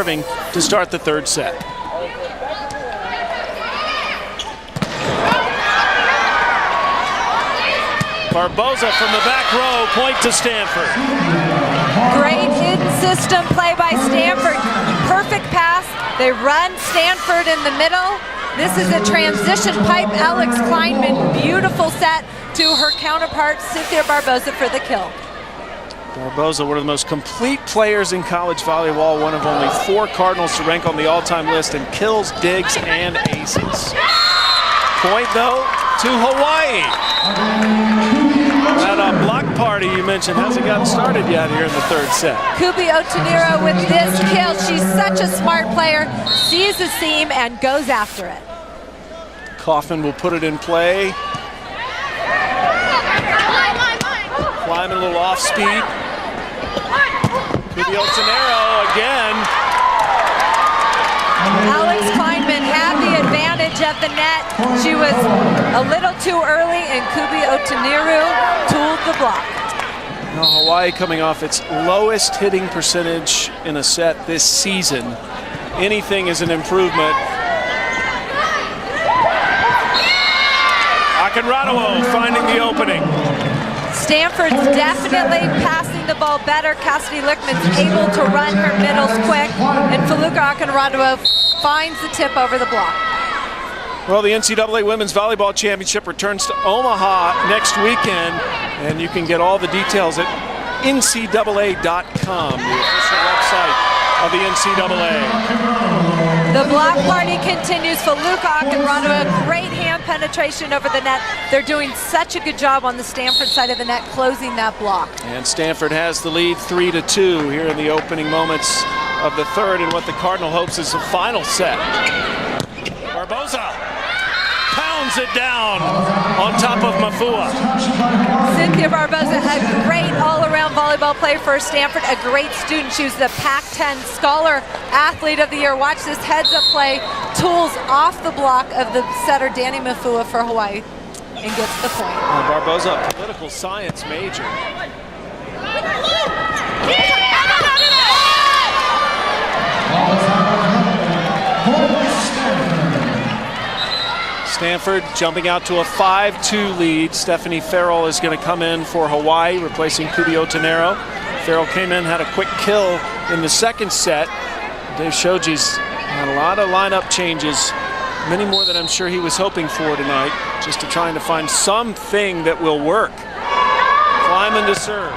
serving to start the third set. Barboza from the back row, point to Stanford. Great in-system play by Stanford. Perfect pass. They run Stanford in the middle. This is a transition pipe. Alex Kleinman, beautiful set to her counterpart, Cynthia Barboza, for the kill. Barboza, one of the most complete players in college volleyball, one of only 4 Cardinals to rank on the all-time list in kills, digs, and aces. Point, though, to Hawaii. That block party you mentioned hasn't gotten started yet here in the third set. Kubi Otoniro with this kill. She's such a smart player, sees the seam and goes after it. Kaufman will put it in play. Climbing a little off speed. Kubi Otoniro again. Alex Kleinman had the advantage of the net. She was a little too early, and Kubi Otoniro tooled the block. Now Hawaii coming off its lowest hitting percentage in a set this season. Anything is an improvement. Akinradawo finding the opening. Stanford's definitely passing the ball better. Cassidy Lichtman's able to run her middles quick, and Feluca Akinradawo finds the tip over the block. Well, the NCAA Women's Volleyball Championship returns to Omaha next weekend, and you can get all the details at ncaa.com, the official website of the NCAA. The block party continues. Feluca Akinradawo, great hand penetration over the net. They're doing such a good job on the Stanford side of the net, closing that block. And Stanford has the lead 3-2 here in the opening moments of the third, and what the Cardinal hopes is a final set. Barboza pounds it down on top of Mafua. Cynthia Barboza had great all-around volleyball play for Stanford, a great student. She was the Pac-10 Scholar Athlete of the Year. Watch this heads-up play, tools off the block of the setter Danny Mafua for Hawaii, and gets the point. Barboza, a political science major. Stanford jumping out to a 5-2 lead. Stephanie Farrell is going to come in for Hawaii, replacing Kubi Otoniro. Farrell came in, had a quick kill in the second set. Dave Shoji's had a lot of lineup changes, many more than I'm sure he was hoping for tonight, just to trying to find something that will work. Kleiman to serve.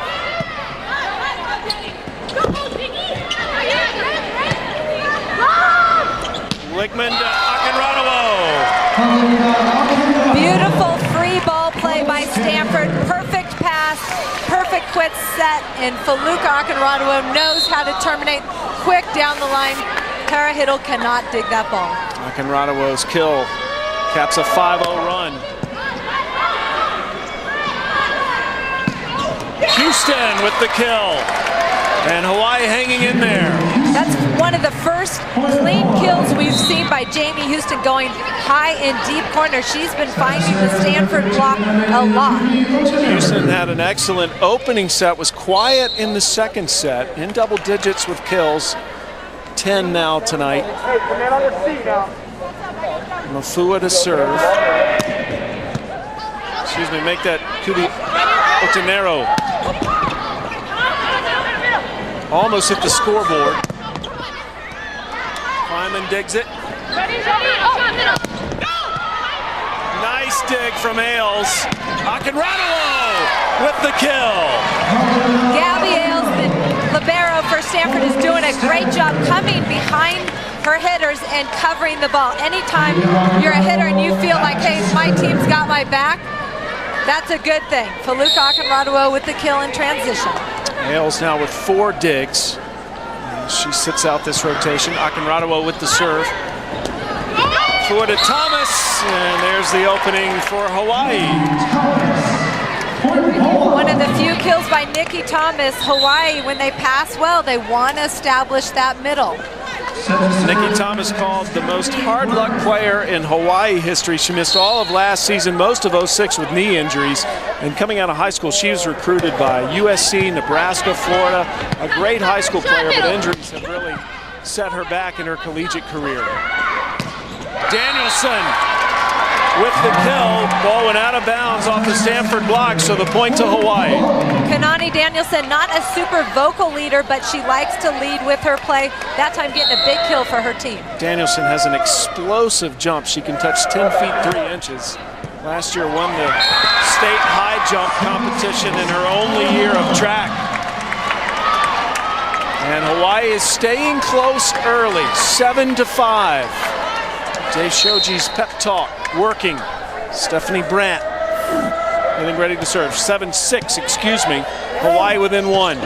Lichtman to Akinradawo. Beautiful free ball play by Stanford. Perfect pass, perfect quit set, and Feluca Akinradawo knows how to terminate quick down the line. Tara Hiddle cannot dig that ball. Akinradawo's kill caps a 5-0 run. Houston with the kill. And Hawaii hanging in there. That's one of the first clean kills we've seen by Jamie Houston, going high and deep corner. She's been finding the Stanford block a lot. Houston had an excellent opening set, was quiet in the second set, in double digits with kills. 10 now tonight. Mafua to serve. Excuse me, make that Kubi Otoniro. Almost hit the scoreboard. Kleiman digs it. Nice dig from Ailes. Akinradawo with the kill. Gabby Ailes, the libero for Stanford, is doing a great job coming behind her hitters and covering the ball. Anytime you're a hitter and you feel like, hey, my team's got my back, that's a good thing. Feluca Akinradawo with the kill in transition. Ailes now with 4 digs. She sits out this rotation. Akinradawo with the serve. Forward to Thomas, and there's the opening for Hawaii. One of the few kills by Nikki Thomas. Hawaii, when they pass well, they want to establish that middle. Nikki Thomas called the most hard luck player in Hawaii history. She missed all of last season, most of '06 with knee injuries. And coming out of high school, she was recruited by USC, Nebraska, Florida. A great high school player, but injuries have really set her back in her collegiate career. Danielson with the kill. Ball went out of bounds off the Stanford block, so the point to Hawaii. Kanani Danielson, not a super vocal leader, but she likes to lead with her play. That time getting a big kill for her team. Danielson has an explosive jump. She can touch 10 feet 3 inches. Last year won the state high jump competition in her only year of track. And Hawaii is staying close early, 7-5. Dave Shoji's pep talk working. Stephanie Brandt getting ready to serve. 7-6, excuse me. Hawaii within 1.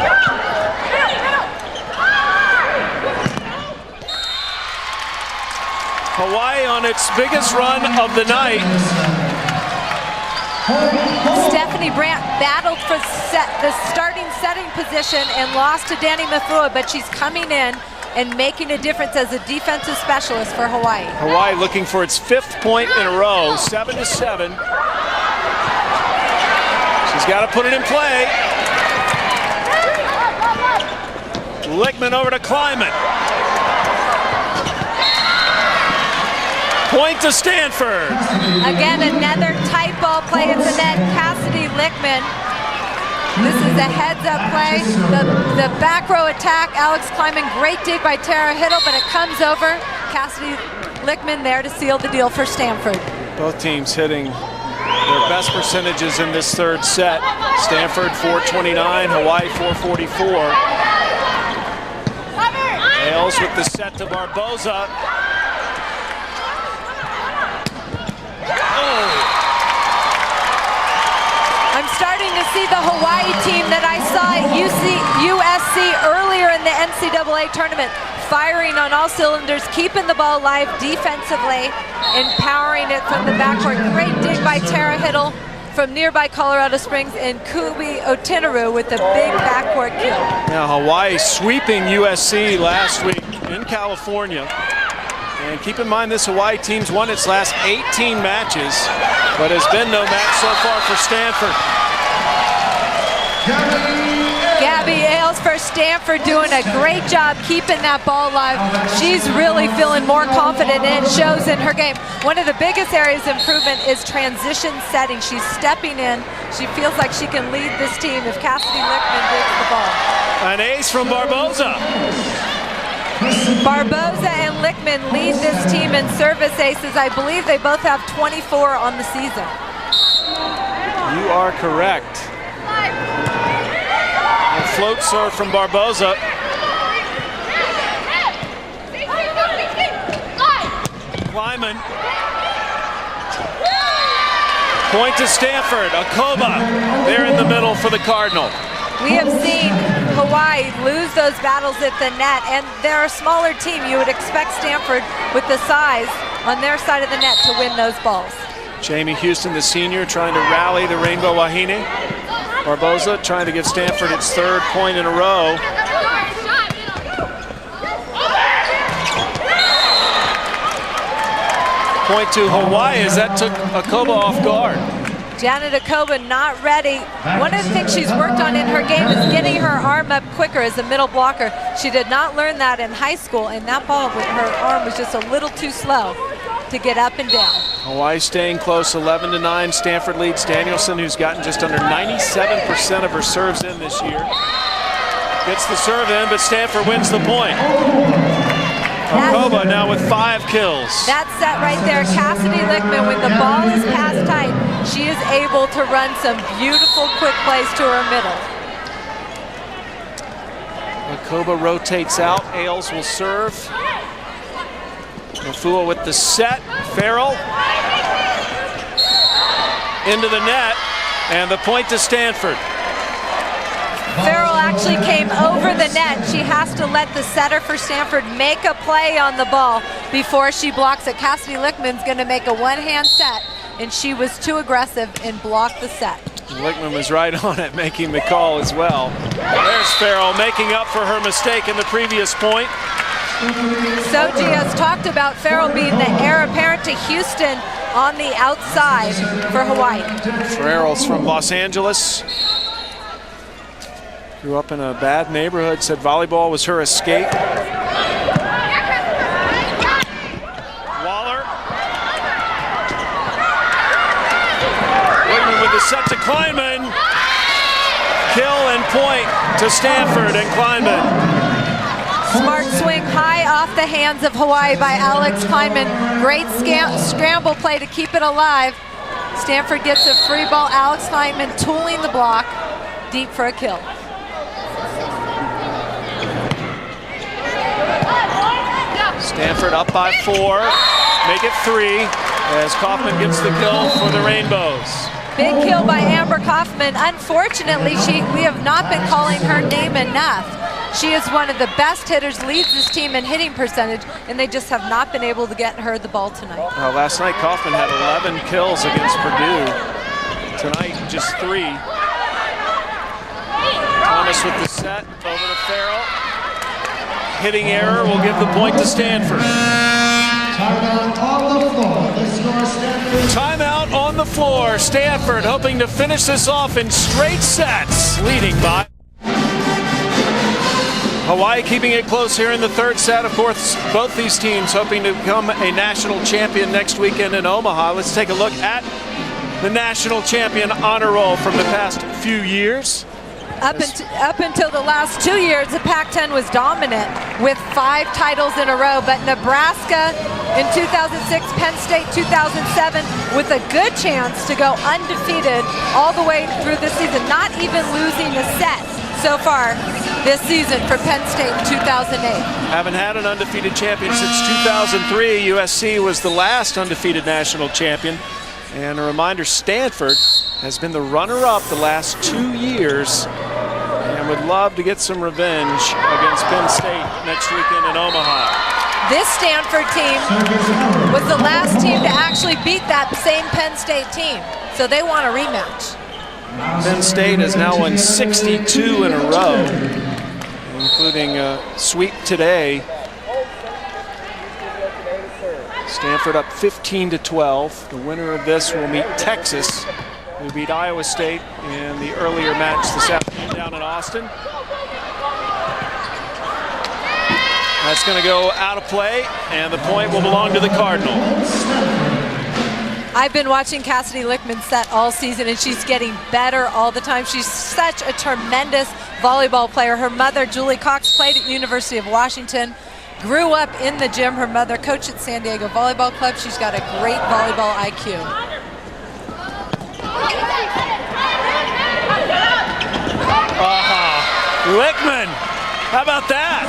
Hawaii on its biggest run of the night. Stephanie Brandt battled for the starting setting position and lost to Danny Mafua, but she's coming in and making a difference as a defensive specialist for Hawaii. Hawaii looking for its 5th point in a row, 7-7. She's got to put it in play. Lichtman over to Kleiman. Point to Stanford. Again, another tight ball play at the net. Cassidy Lichtman. This is a heads-up play. The back row attack, Alex Kleiman, great dig by Tara Hiddle, but it comes over. Cassidy Lichtman there to seal the deal for Stanford. Both teams hitting their best percentages in this 3rd set. Stanford 429, Hawaii 444. Ailes with the set to Barboza. I'm starting to see the Hawaii team that I saw at USC earlier in the NCAA tournament, firing on all cylinders, keeping the ball alive defensively, empowering it from the backcourt. Great dig by Tara Hiddle from nearby Colorado Springs, and Kubi Otenaru with the big backcourt kill. Now Hawaii sweeping USC last week in California. And keep in mind, this Hawaii team's won its last 18 matches, but has been no match so far for Stanford. Gabby Ailes for Stanford doing a great job keeping that ball alive. She's really feeling more confident, and it shows in her game. One of the biggest areas of improvement is transition setting. She's stepping in. She feels like she can lead this team if Cassidy Lichtman digs the ball. An ace from Barboza. Barboza and Lichtman lead this team in service aces. I believe they both have 24 on the season. You are correct. A float serve from Barboza. Kleiman. Point to Stanford. Akoba there in the middle for the Cardinal. We have seen Hawaii lose those battles at the net, and they're a smaller team. You would expect Stanford, with the size on their side of the net, to win those balls. Jamie Houston, the senior, trying to rally the Rainbow Wahine. Barboza trying to give Stanford its 3rd point in a row. Point to Hawaii as that took Akoba off guard. Janet Akoba not ready. One of the things she's worked on in her game is getting her arm up quicker as a middle blocker. She did not learn that in high school, and that ball with her arm was just a little too slow to get up and down. Hawaii staying close, 11-9. Stanford leads Danielson, who's gotten just under 97% of her serves in this year. Gets the serve in, but Stanford wins the point. Akoba now with 5 kills. That set right there, Cassidy Lichtman, when the ball is passed tight, she is able to run some beautiful quick plays to her middle. Akoba rotates out. Ailes will serve. Mafua with the set. Farrell into the net, and the point to Stanford. Farrell actually came over the net. She has to let the setter for Stanford make a play on the ball before she blocks it. Cassidy Lichtman's going to make a one-hand set, and she was too aggressive and blocked the set. Lichtman was right on it, making the call as well. There's Farrell making up for her mistake in the previous point. Soji has talked about Farrell being the heir apparent to Houston on the outside for Hawaii. Farrell's from Los Angeles. Grew up in a bad neighborhood, said volleyball was her escape. Kleinman. Kill and point to Stanford and Kleinman. Smart swing high off the hands of Hawaii by Alex Kleinman. Great scramble play to keep it alive. Stanford gets a free ball. Alex Kleinman tooling the block deep for a kill. Stanford up by 4, make it 3 as Kaufman gets the kill for the Rainbows. Big kill by Amber Kaufman. Unfortunately, we have not been calling her name enough. She is one of the best hitters, leads this team in hitting percentage, and they just have not been able to get her the ball tonight. Last night, Kaufman had 11 kills against Purdue. Tonight, just 3. Thomas with the set, over to Farrell. Hitting error will give the point to Stanford. Timeout on the floor. Stanford hoping to finish this off in straight sets, leading by. Hawaii keeping it close here in the third set. Of course, both these teams hoping to become a national champion next weekend in Omaha. Let's take a look at the national champion honor roll from the past few years. Up until the last 2 years, the Pac-10 was dominant with 5 titles in a row, but Nebraska in 2006, Penn State 2007, with a good chance to go undefeated all the way through the season, not even losing a set so far this season for Penn State in 2008. Haven't had an undefeated champion since 2003. USC was the last undefeated national champion. And a reminder, Stanford has been the runner-up the last 2 years and would love to get some revenge against Penn State next weekend in Omaha. This Stanford team was the last team to actually beat that same Penn State team, so they want a rematch. Penn State has now won 62 in a row, including a sweep today. Stanford up 15-12. The winner of this will meet Texas, who beat Iowa State in the earlier match this afternoon down in Austin. That's going to go out of play, and the point will belong to the Cardinals. I've been watching Cassidy Lickman set all season, and she's getting better all the time. She's such a tremendous volleyball player. Her mother, Julie Cox, played at University of Washington. Grew up in the gym. Her mother coached at San Diego Volleyball Club. She's got a great volleyball IQ. Lickman, how about that?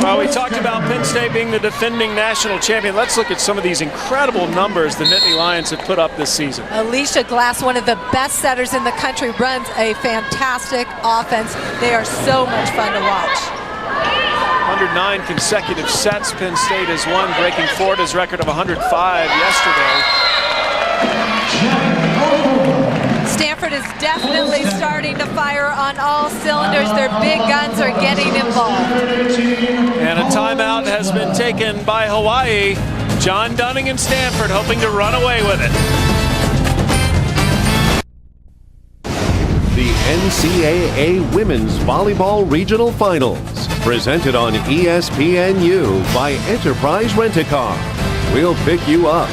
Well, we talked about Penn State being the defending national champion. Let's look at some of these incredible numbers the Nittany Lions have put up this season. Alicia Glass, one of the best setters in the country, runs a fantastic offense. They are so much fun to watch. 109 consecutive sets Penn State has won, breaking Florida's record of 105 yesterday. Stanford is definitely starting to fire on all cylinders. Their big guns are getting involved. And a timeout has been taken by Hawaii. John Dunning and Stanford hoping to run away with it. The NCAA Women's Volleyball Regional Finals, presented on ESPNU by Enterprise Rent-A-Car. We'll pick you up